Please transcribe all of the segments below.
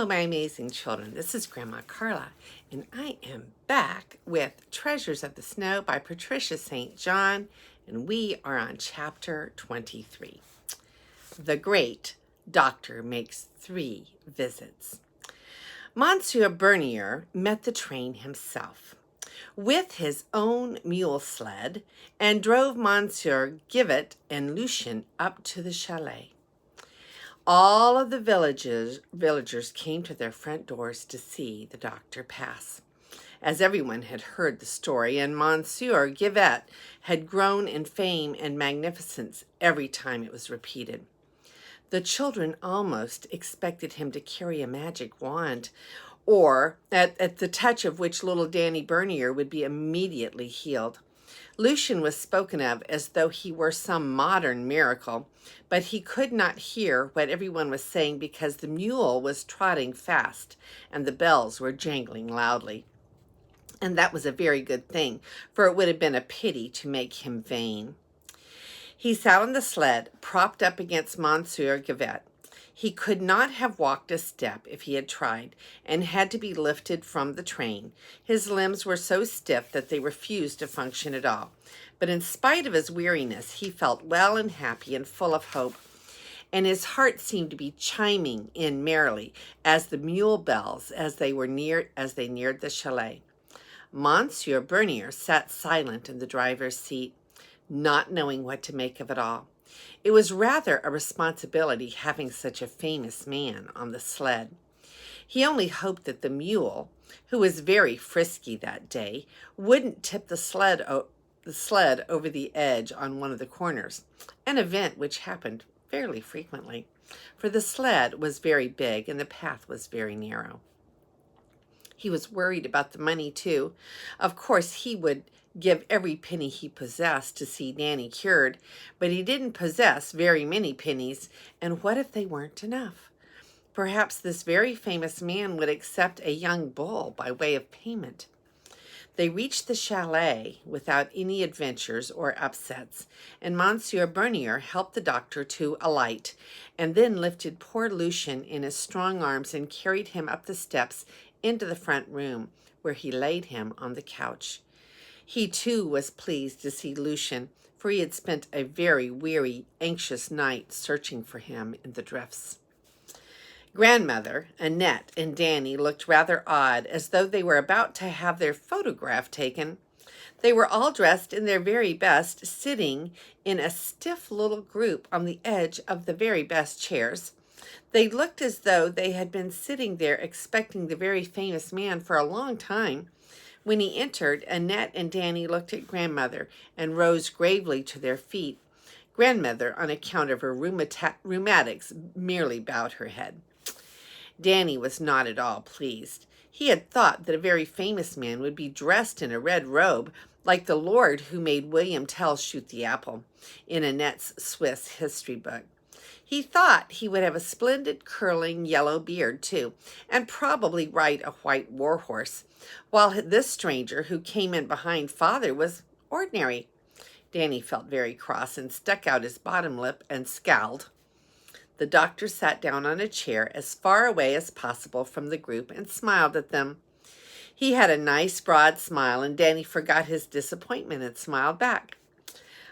Hello, my amazing children. This is Grandma Carla, and I am back with Treasures of the Snow by Patricia St. John, and we are on chapter 23. The Great Doctor Makes 3 Visits. Monsieur Bernier met the train himself with his own mule sled and drove Monsieur Givet and Lucien up to the chalet. All of the villagers came to their front doors to see the doctor pass, as everyone had heard the story, and Monsieur Givet had grown in fame and magnificence every time it was repeated. The children almost expected him to carry a magic wand, or at the touch of which little Danny Bernier would be immediately healed. Lucien was spoken of as though he were some modern miracle, but he could not hear what everyone was saying because the mule was trotting fast and the bells were jangling loudly. And that was a very good thing, for it would have been a pity to make him vain. He sat on the sled, propped up against Monsieur Givet. He could not have walked a step if he had tried, and had to be lifted from the train. His limbs were so stiff that they refused to function at all. But in spite of his weariness, he felt well and happy and full of hope, and his heart seemed to be chiming in merrily as the mule bells as they neared the chalet. Monsieur Bernier sat silent in the driver's seat, not knowing what to make of it all. It was rather a responsibility having such a famous man on the sled. He only hoped that the mule, who was very frisky that day, wouldn't tip the sled over the edge on one of the corners, an event which happened fairly frequently, for the sled was very big and the path was very narrow. He was worried about the money, too. Of course, he would give every penny he possessed to see Danny cured, but he didn't possess very many pennies, and what if they weren't enough? Perhaps this very famous man would accept a young bull by way of payment. They reached the chalet without any adventures or upsets, and Monsieur Bernier helped the doctor to alight, and then lifted poor Lucien in his strong arms and carried him up the steps into the front room, where he laid him on the couch. He, too, was pleased to see Lucien, for he had spent a very weary, anxious night searching for him in the drifts. Grandmother, Annette, and Danny looked rather odd, as though they were about to have their photograph taken. They were all dressed in their very best, sitting in a stiff little group on the edge of the very best chairs. They looked as though they had been sitting there expecting the very famous man for a long time. When he entered, Annette and Danny looked at Grandmother and rose gravely to their feet. Grandmother, on account of her rheumatics, merely bowed her head. Danny was not at all pleased. He had thought that a very famous man would be dressed in a red robe, like the lord who made William Tell shoot the apple in Annette's Swiss history book. He thought he would have a splendid curling yellow beard, too, and probably ride a white war horse, while this stranger who came in behind Father was ordinary. Danny felt very cross and stuck out his bottom lip and scowled. The doctor sat down on a chair as far away as possible from the group and smiled at them. He had a nice broad smile, and Danny forgot his disappointment and smiled back.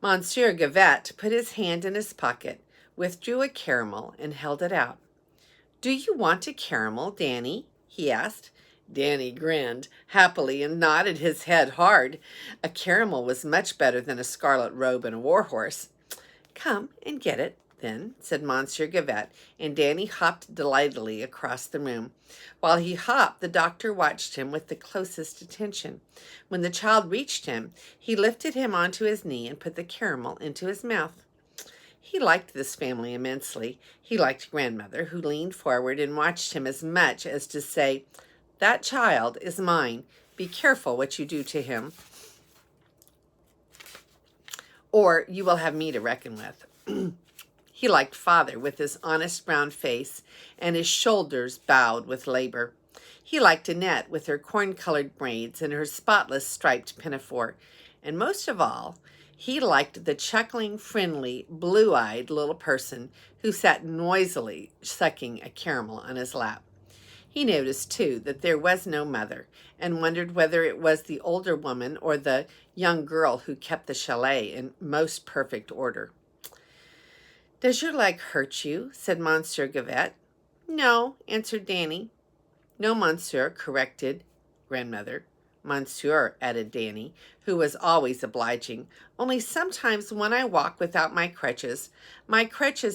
Monsieur Givet put his hand in his pocket, withdrew a caramel, and held it out. "Do you want a caramel, Danny?" he asked. Danny grinned happily and nodded his head hard. A caramel was much better than a scarlet robe and a war horse. "Come and get it, then," said Monsieur Givet, and Danny hopped delightedly across the room. While he hopped, the doctor watched him with the closest attention. When the child reached him, he lifted him onto his knee and put the caramel into his mouth. He liked this family immensely. He liked Grandmother, who leaned forward and watched him as much as to say, "That child is mine. Be careful what you do to him, or you will have me to reckon with." He liked Father with his honest brown face and his shoulders bowed with labor. He liked Annette with her corn-colored braids and her spotless striped pinafore. And most of all, he liked the chuckling, friendly, blue-eyed little person who sat noisily sucking a caramel on his lap. He noticed, too, that there was no mother, and wondered whether it was the older woman or the young girl who kept the chalet in most perfect order. "Does your leg hurt you?" said Monsieur Gavette. "No," answered Danny. "No, monsieur," corrected grandmother. "Monsieur," added Danny, who was always obliging, "only sometimes when I walk without my crutches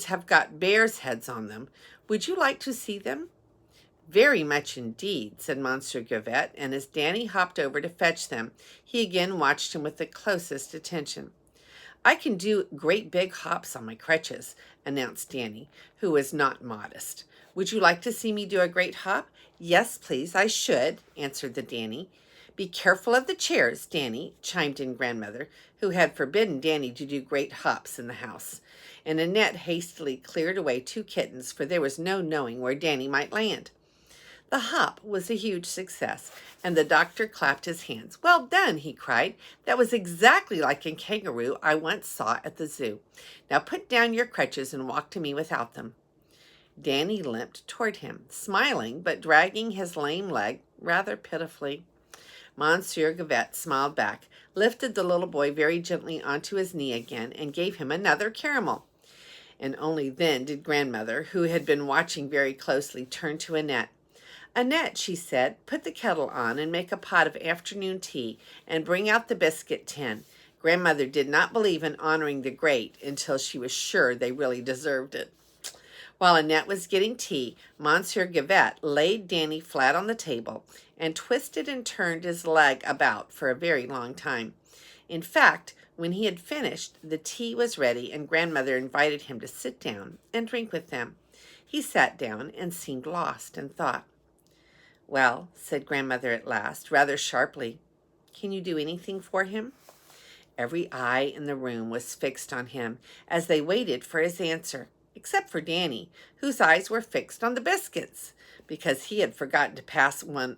have got bears' heads on them. Would you like to see them?" "Very much indeed," said Monsieur Gavette, and as Danny hopped over to fetch them, he again watched him with the closest attention. "I can do great big hops on my crutches," announced Danny, who was not modest. "Would you like to see me do a great hop?" "Yes, please, I should," answered the Danny. "Be careful of the chairs, Danny," chimed in grandmother, who had forbidden Danny to do great hops in the house. And Annette hastily cleared away 2 kittens, for there was no knowing where Danny might land. The hop was a huge success, and the doctor clapped his hands. "Well done," he cried. "That was exactly like a kangaroo I once saw at the zoo. Now put down your crutches and walk to me without them." Danny limped toward him, smiling but dragging his lame leg rather pitifully. Monsieur Gavette smiled back, lifted the little boy very gently onto his knee again, and gave him another caramel. And only then did grandmother, who had been watching very closely, turn to Annette. "Annette," she said, "put the kettle on and make a pot of afternoon tea and bring out the biscuit tin." Grandmother did not believe in honoring the great until she was sure they really deserved it. While Annette was getting tea, Monsieur Gavette laid Danny flat on the table and twisted and turned his leg about for a very long time. In fact, when he had finished, the tea was ready and grandmother invited him to sit down and drink with them. He sat down and seemed lost in thought. "Well," said grandmother at last, rather sharply, "can you do anything for him?" Every eye in the room was fixed on him as they waited for his answer, except for Danny, whose eyes were fixed on the biscuits, because he had forgotten to pass one.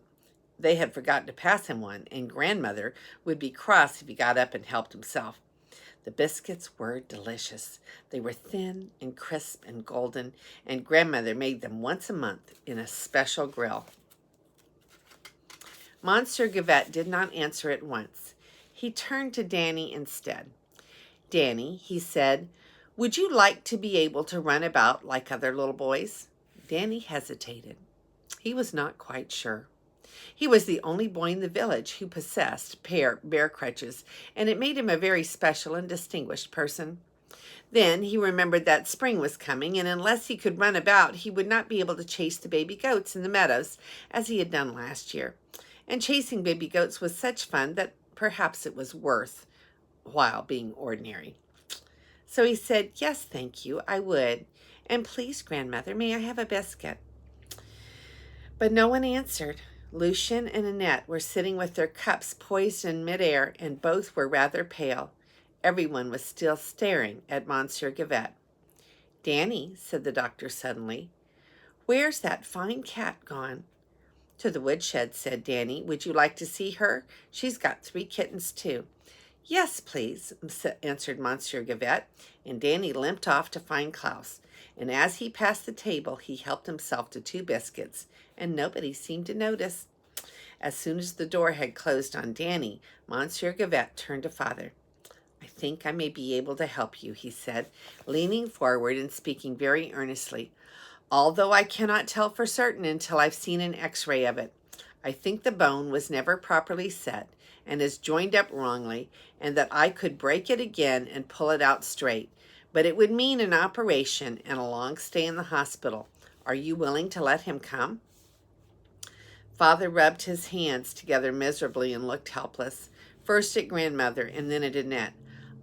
They had forgotten to pass him one, and grandmother would be cross if he got up and helped himself. The biscuits were delicious. They were thin and crisp and golden, and grandmother made them once a month in a special grill. Monsieur Gavette did not answer at once. He turned to Danny instead. "Danny," he said, "would you like to be able to run about like other little boys?" Danny hesitated. He was not quite sure. He was the only boy in the village who possessed bear crutches, and it made him a very special and distinguished person. Then he remembered that spring was coming, and unless he could run about, he would not be able to chase the baby goats in the meadows as he had done last year. And chasing baby goats was such fun that perhaps it was worth while being ordinary. So he said, "Yes, thank you, I would. And please, grandmother, may I have a biscuit?" But no one answered. Lucien and Annette were sitting with their cups poised in midair, and both were rather pale. Everyone was still staring at Monsieur Gavette. "Danny," said the doctor suddenly, "where's that fine cat gone?" "To the woodshed," said Danny. "Would you like to see her? She's got 3 kittens, too." "Yes, please," answered Monsieur Gavette, and Danny limped off to find Klaus. And as he passed the table, he helped himself to 2 biscuits, and nobody seemed to notice. As soon as the door had closed on Danny, Monsieur Gavette turned to Father. "I think I may be able to help you," he said, leaning forward and speaking very earnestly. "Although I cannot tell for certain until I've seen an x-ray of it. I think the bone was never properly set and is joined up wrongly, and that I could break it again and pull it out straight. But it would mean an operation and a long stay in the hospital. Are you willing to let him come?" Father rubbed his hands together miserably and looked helpless, first at grandmother and then at Annette.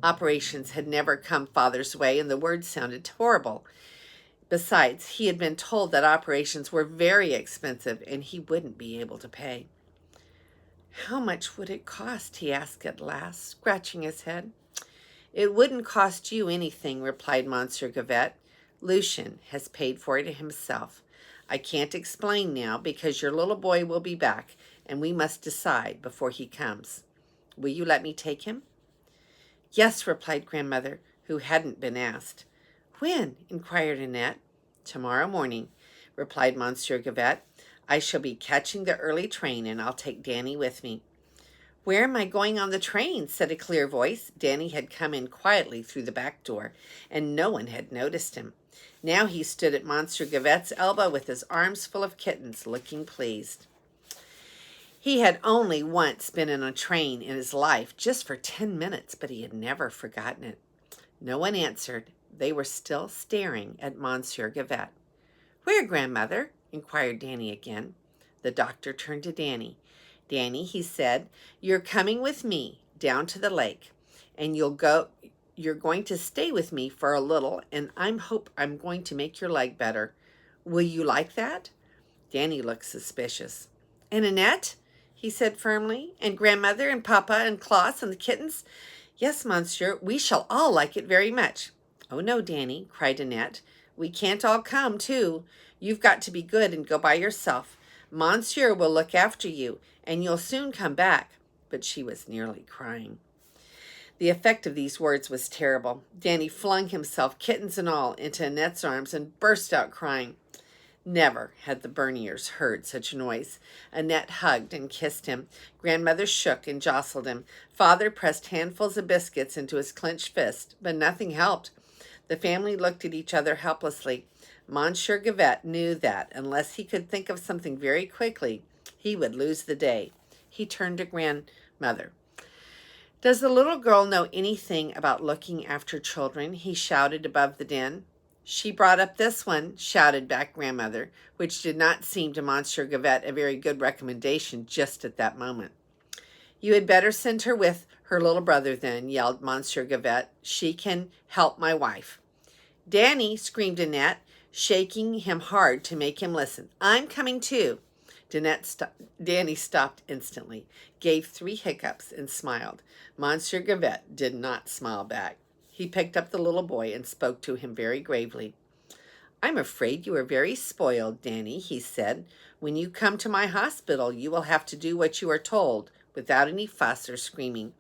Operations had never come Father's way, and the word sounded horrible. Besides, he had been told that operations were very expensive and he wouldn't be able to pay. "How much would it cost?" he asked at last, scratching his head. "It wouldn't cost you anything," replied Monsieur Gavette. "Lucien has paid for it himself. I can't explain now because your little boy will be back and we must decide before he comes. Will you let me take him?" "Yes," replied grandmother, who hadn't been asked. "When?" inquired Annette. "Tomorrow morning," replied Monsieur Gavette. I shall be catching the early train, and I'll take Danny with me." "Where am I going on the train?" said a clear voice. Danny had come in quietly through the back door, and no one had noticed him. Now he stood at Monsieur Gavette's elbow with his arms full of kittens, looking pleased. He had only once been in a train in his life, just for 10 minutes, but he had never forgotten it. No one answered. They were still staring at Monsieur Gavette. "Where, grandmother?" inquired Danny again. The doctor turned to Danny. "Danny," he said, "you're coming with me down to the lake, and you're going to stay with me for a little, and I'm going to make your leg better. Will you like that?" Danny looked suspicious. "And Annette?" he said firmly. "And grandmother and papa and Klaus and the kittens?" "Yes, monsieur, we shall all like it very much." "Oh, no, Danny," cried Annette. "We can't all come, too. You've got to be good and go by yourself. Monsieur will look after you, and you'll soon come back." But she was nearly crying. The effect of these words was terrible. Danny flung himself, kittens and all, into Annette's arms and burst out crying. Never had the Berniers heard such a noise. Annette hugged and kissed him. Grandmother shook and jostled him. Father pressed handfuls of biscuits into his clenched fist, but nothing helped. The family looked at each other helplessly. Monsieur Gavette knew that unless he could think of something very quickly, he would lose the day. He turned to grandmother. "Does the little girl know anything about looking after children?" he shouted above the din. "She brought up this one," shouted back grandmother, which did not seem to Monsieur Gavette a very good recommendation just at that moment. "You had better send her with her little brother then," yelled Monsieur Gavette. "She can help my wife." "Danny," screamed Annette, shaking him hard to make him listen. "I'm coming too." Danny stopped instantly, gave 3 hiccups, and smiled. Monsieur Gavette did not smile back. He picked up the little boy and spoke to him very gravely. "I'm afraid you are very spoiled, Danny," he said. "When you come to my hospital, you will have to do what you are told, without any fuss or screaming."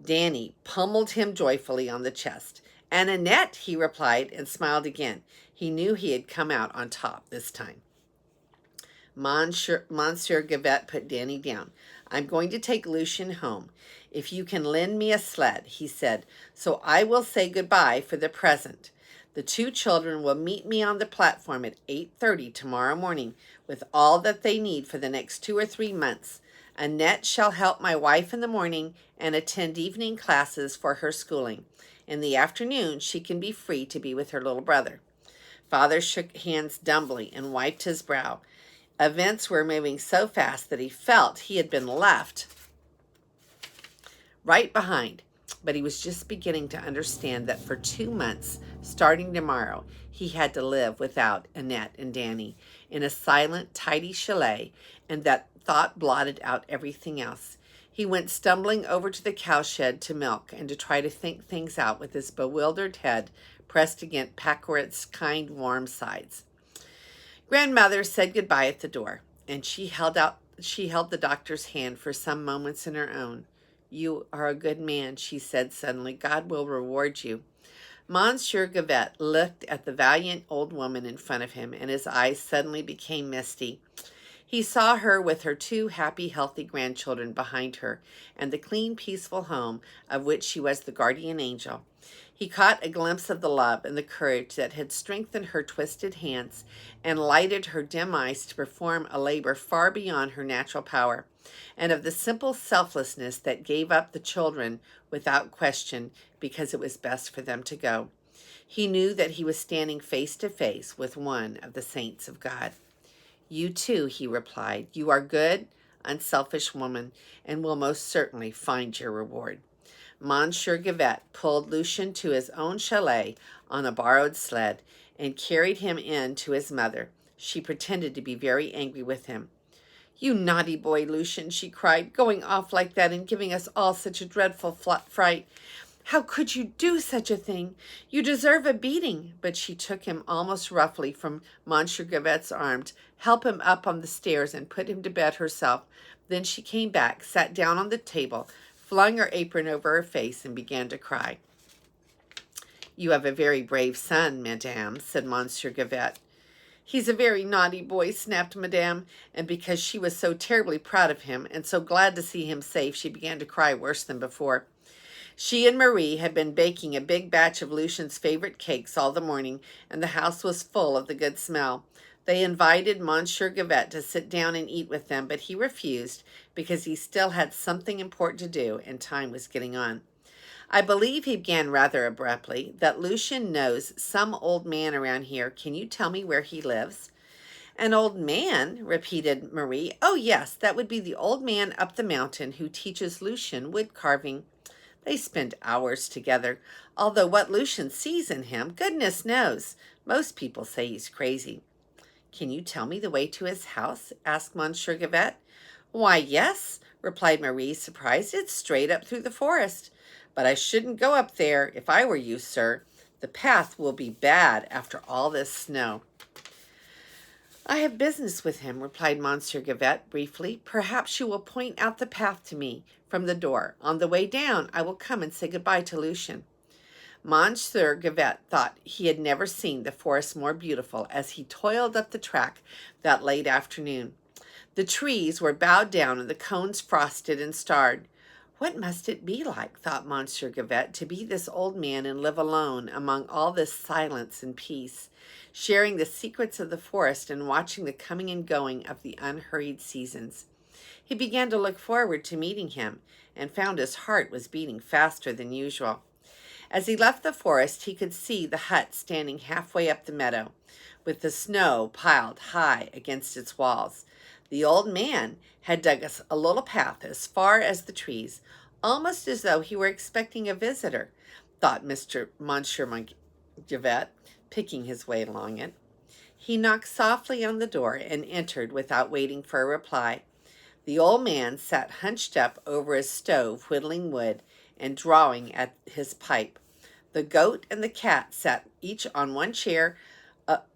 Danny pummeled him joyfully on the chest. "And Annette," he replied, and smiled again. He knew he had come out on top this time. Monsieur Gavette put Danny down. "I'm going to take Lucien home. If you can lend me a sled," he said, "so I will say goodbye for the present. The 2 children will meet me on the platform at 8:30 tomorrow morning with all that they need for the next 2 or 3 months. Annette shall help my wife in the morning and attend evening classes for her schooling. In the afternoon, she can be free to be with her little brother." Father shook hands dumbly and wiped his brow. Events were moving so fast that he felt he had been left right behind, but he was just beginning to understand that for 2 months, starting tomorrow, he had to live without Annette and Danny in a silent, tidy chalet, and that thought blotted out everything else. He went stumbling over to the cowshed to milk and to try to think things out with his bewildered head pressed against Paquette's kind, warm sides. Grandmother said goodbye at the door, and she held the doctor's hand for some moments in her own. "You are a good man," she said suddenly. "God will reward you." Monsieur Gavette looked at the valiant old woman in front of him, and his eyes suddenly became misty. He saw her with her 2 happy, healthy grandchildren behind her, and the clean, peaceful home of which she was the guardian angel. He caught a glimpse of the love and the courage that had strengthened her twisted hands and lighted her dim eyes to perform a labor far beyond her natural power, and of the simple selflessness that gave up the children without question because it was best for them to go. He knew that he was standing face to face with one of the saints of God. "You too," he replied. "You are good, unselfish woman, and will most certainly find your reward." Monsieur Gavette pulled Lucien to his own chalet on a borrowed sled and carried him in to his mother. She pretended to be very angry with him. "You naughty boy, Lucien," she cried, "going off like that and giving us all such a dreadful fright. How could you do such a thing? You deserve a beating." But she took him almost roughly from Monsieur Gavette's arms, helped him up on the stairs, and put him to bed herself. Then she came back, sat down on the table, flung her apron over her face, and began to cry. "You have a very brave son, madame," said Monsieur Gavette. "He's a very naughty boy," snapped Madame, and because she was so terribly proud of him and so glad to see him safe, she began to cry worse than before. She and Marie had been baking a big batch of Lucian's favorite cakes all the morning, and the house was full of the good smell. They invited Monsieur Gavette to sit down and eat with them, but he refused because he still had something important to do and time was getting on. "I believe," he began rather abruptly, "that Lucian knows some old man around here. Can you tell me where he lives?" "An old man?" repeated Marie. "Oh, yes, that would be the old man up the mountain who teaches Lucian wood carving. They spend hours together, although what Lucian sees in him, goodness knows. Most people say he's crazy." "Can you tell me the way to his house?" asked Monsieur Gavette. "Why, yes," replied Marie, surprised. "It's straight up through the forest. But I shouldn't go up there if I were you, sir. The path will be bad after all this snow." "I have business with him," replied Monsieur Gavette briefly. "Perhaps you will point out the path to me from the door. On the way down, I will come and say goodbye to Lucian." Monsieur Gavette thought he had never seen the forest more beautiful as he toiled up the track that late afternoon. The trees were bowed down and the cones frosted and starred. What must it be like, thought Monsieur Gavette, to be this old man and live alone among all this silence and peace, sharing the secrets of the forest and watching the coming and going of the unhurried seasons. He began to look forward to meeting him and found his heart was beating faster than usual. As he left the forest, he could see the hut standing halfway up the meadow, with the snow piled high against its walls. The old man had dug a little path as far as the trees, almost as though he were expecting a visitor, thought Monsieur Gavette, picking his way along it. He knocked softly on the door and entered without waiting for a reply. The old man sat hunched up over his stove, whittling wood and drawing at his pipe. The goat and the cat sat each on one chair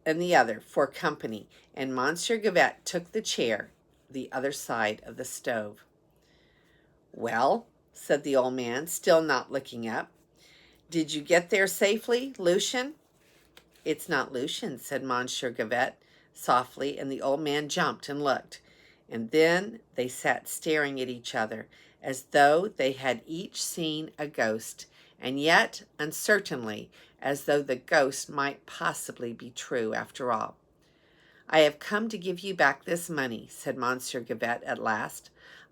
and the other for company, and Monsieur Gavette took the chair the other side of the stove. "Well," said the old man, still not looking up, "did you get there safely, Lucian?" "It's not Lucian," said Monsieur Gavette softly, and the old man jumped and looked. And then they sat staring at each other as though they had each seen a ghost, and yet uncertainly, as though the ghost might possibly be true after all. "I have come to give you back this money," said Monsieur Gavette at last.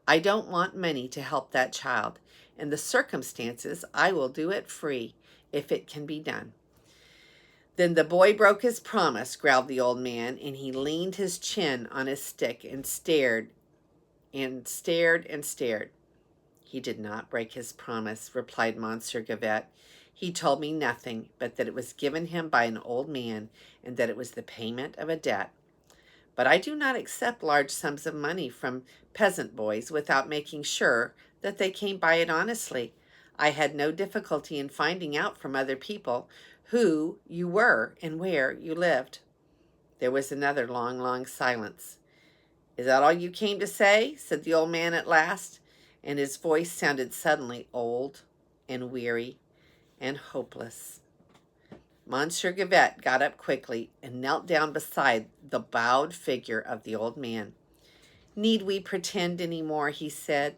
"I don't want money to help that child. In the circumstances, I will do it free, if it can be done." "Then the boy broke his promise," growled the old man, and he leaned his chin on his stick and stared and stared and stared. "He did not break his promise," replied Monsieur Gavette. "He told me nothing but that it was given him by an old man and that it was the payment of a debt. But I do not accept large sums of money from peasant boys without making sure that they came by it honestly. I had no difficulty in finding out from other people who you were and where you lived." There was another long, long silence. "Is that all you came to say?" said the old man at last, and his voice sounded suddenly old and weary and hopeless. Monsieur Gavette got up quickly and knelt down beside the bowed figure of the old man. "Need we pretend any more?" he said.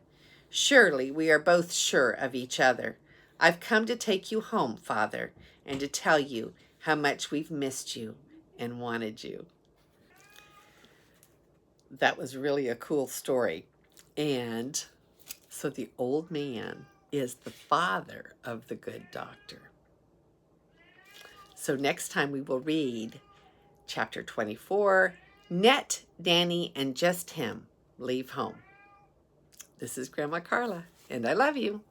"Surely we are both sure of each other. I've come to take you home, Father, and to tell you how much we've missed you and wanted you." That was really a cool story. And so the old man is the father of the good doctor. So next time we will read chapter 24, Net, Danny, and Just Him Leave Home. This is Grandma Carla, and I love you.